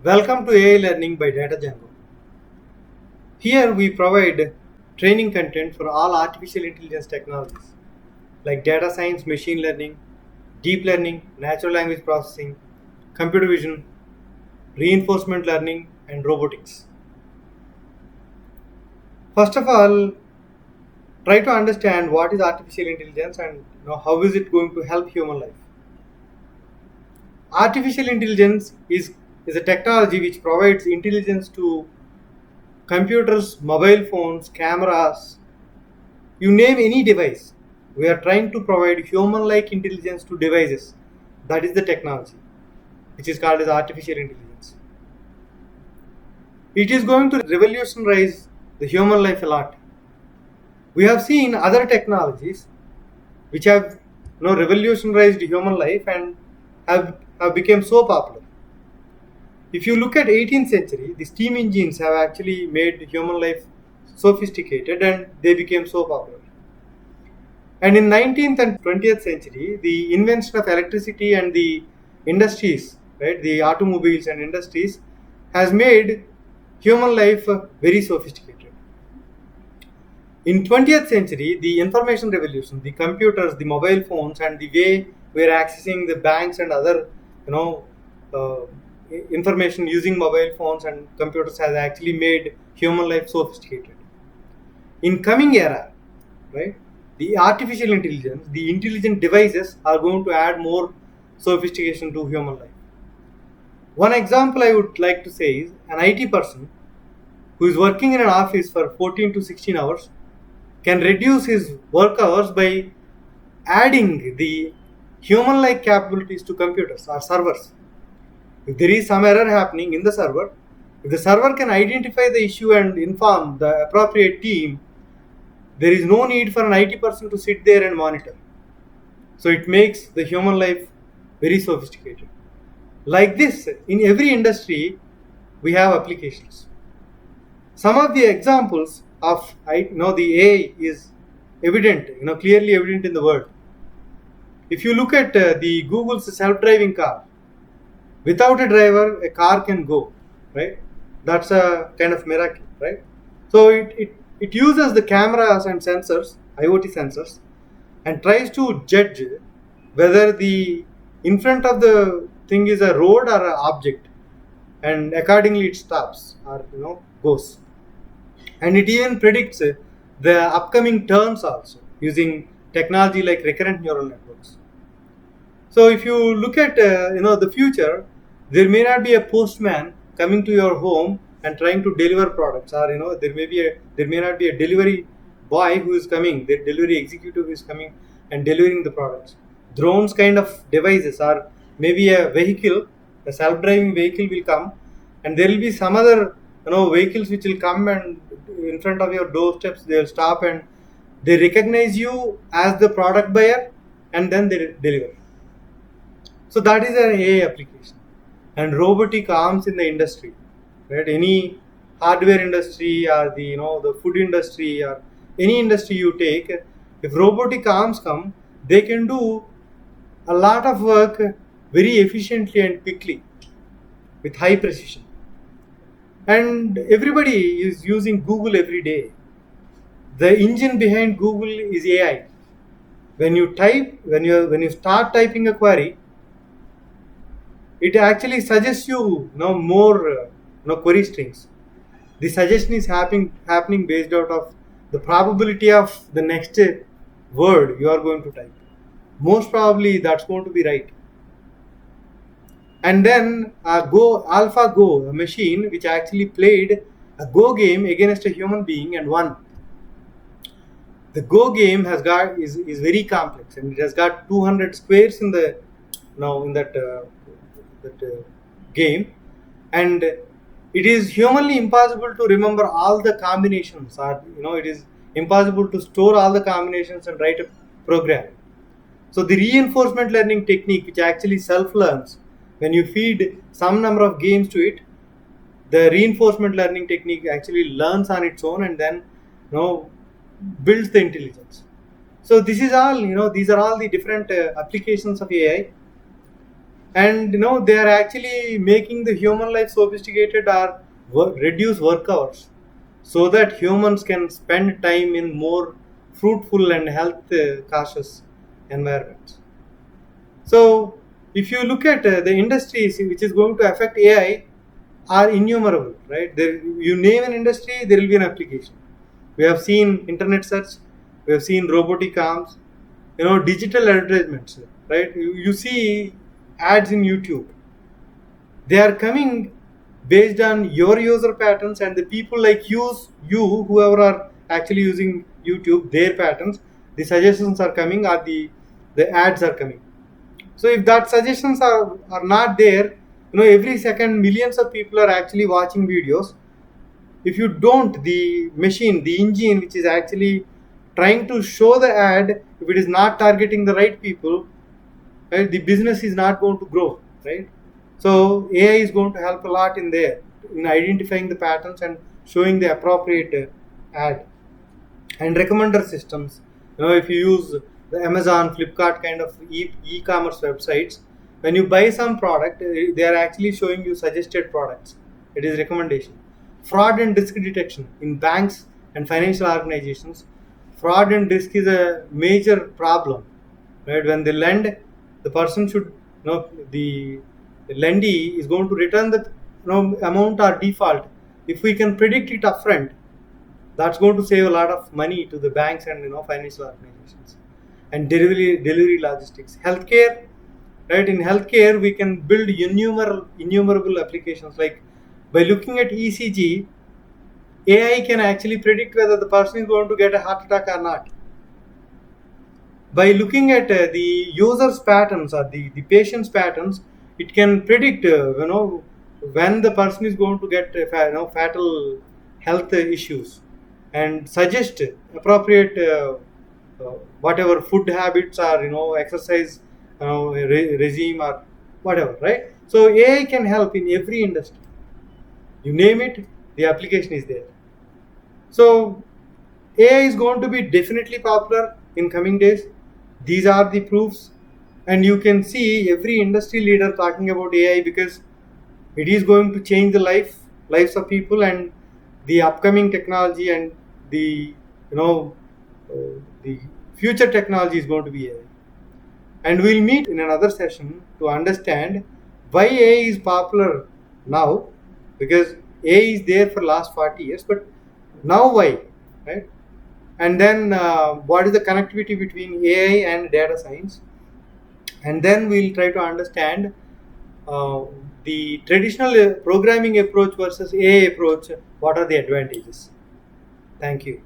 Welcome to AI Learning by Data Django. Here we provide training content for all artificial intelligence technologies like data science, machine learning, deep learning, natural language processing, computer vision, reinforcement learning, and robotics. First of all, try to understand what is artificial intelligence and how is it going to help human life. Artificial intelligence is a technology which provides intelligence to computers, mobile phones, cameras, you name any device. We are trying to provide human like intelligence to devices. That is the technology, which is called as artificial intelligence. It is going to revolutionize the human life a lot. We have seen other technologies which have revolutionized human life and have become so popular. If you look at 18th century, the steam engines have actually made human life sophisticated and they became so popular. And in 19th and 20th century, the invention of electricity and the industries, right, the automobiles and industries, has made human life very sophisticated. In 20th century, the information revolution, the computers, the mobile phones, and the way we are accessing the banks and other, uh, information using mobile phones and computers has actually made human life sophisticated. In coming era, right, the artificial intelligence, the intelligent devices are going to add more sophistication to human life. One example I would like to say is an IT person who is working in an office for 14 to 16 hours can reduce his work hours by adding the human like capabilities to computers or servers. If there is some error happening in the server, if the server can identify the issue and inform the appropriate team, there is no need for an IT person to sit there and monitor. So it makes the human life very sophisticated. Like this, in every industry, we have applications. Some of the examples of the AI is evident, clearly evident in the world. If you look at the Google's self-driving car, without a driver, a car can go, right? That's a kind of miracle, right? So it uses the cameras and sensors, IoT sensors, and tries to judge whether the in front of the thing is a road or an object, and accordingly it stops or goes. And it even predicts the upcoming turns also using technology like recurrent neural networks. So if you look at the future, there may not be a postman coming to your home and trying to deliver products, or there may not be a delivery boy who is coming, the delivery executive who is coming and delivering the products. Drones kind of devices, or maybe a vehicle, a self-driving vehicle will come, and there will be some other vehicles which will come and in front of your doorsteps they will stop and they recognize you as the product buyer and then they deliver. So that is an AI application. And robotic arms in the industry, right? Any hardware industry or the food industry or any industry you take, if robotic arms come, they can do a lot of work very efficiently and quickly with high precision. And everybody is using Google every day. The engine behind Google is AI. When you start typing a query, it actually suggests more query strings. The suggestion is happening based out of the probability of the next word you are going to type. Most probably that's going to be right. And then AlphaGo, a machine which actually played a Go game against a human being and won. The Go game is very complex and it has got 200 squares in the in that game, and it is humanly impossible to remember all the combinations, or it is impossible to store all the combinations and write a program. So the reinforcement learning technique, which actually self-learns, when you feed some number of games to it, the reinforcement learning technique actually learns on its own and then builds the intelligence. So this is all these are all the different applications of AI. and they are actually making the human life sophisticated or reduce work hours, so that humans can spend time in more fruitful and health cautious environments. So if you look at the industries which is going to affect AI are innumerable, right? You name an industry, there will be an application. We have seen internet search, we have seen robotic arms, digital advertisements, right? You see ads in YouTube. They are coming based on your user patterns and the people like whoever are actually using YouTube, their patterns. The suggestions are coming, or the ads are coming. So if that suggestions are not there, every second millions of people are actually watching videos. If you don't, the machine, the engine which is actually trying to show the ad, if it is not targeting the right people, right, the business is not going to grow, right? So AI is going to help a lot in there, in identifying the patterns and showing the appropriate ad. And recommender systems, if you use the Amazon, Flipkart kind of e-commerce websites, when you buy some product, they are actually showing you suggested products. It is recommendation. Fraud and risk detection in banks and financial organizations. Fraud and risk is a major problem, right? When they lend, the person should the lendee is going to return the amount or default. If we can predict it upfront, that's going to save a lot of money to the banks and financial organizations. And delivery logistics, healthcare, right? In healthcare, we can build innumerable applications. Like by looking at ECG, AI can actually predict whether the person is going to get a heart attack or not. By looking at the user's patterns or the patient's patterns, it can predict when the person is going to get fatal health issues, and suggest appropriate whatever food habits or exercise regime or whatever, right? So AI can help in every industry. You name it, the application is there. So AI is going to be definitely popular in coming days. These are the proofs, and you can see every industry leader talking about AI, because it is going to change the lives of people, and the upcoming technology and the the future technology is going to be AI. And we'll meet in another session to understand why AI is popular now, because AI is there for last 40 years, but now why, right? And then what is the connectivity between AI and data science? And then we'll try to understand the traditional programming approach versus AI approach. What are the advantages? Thank you.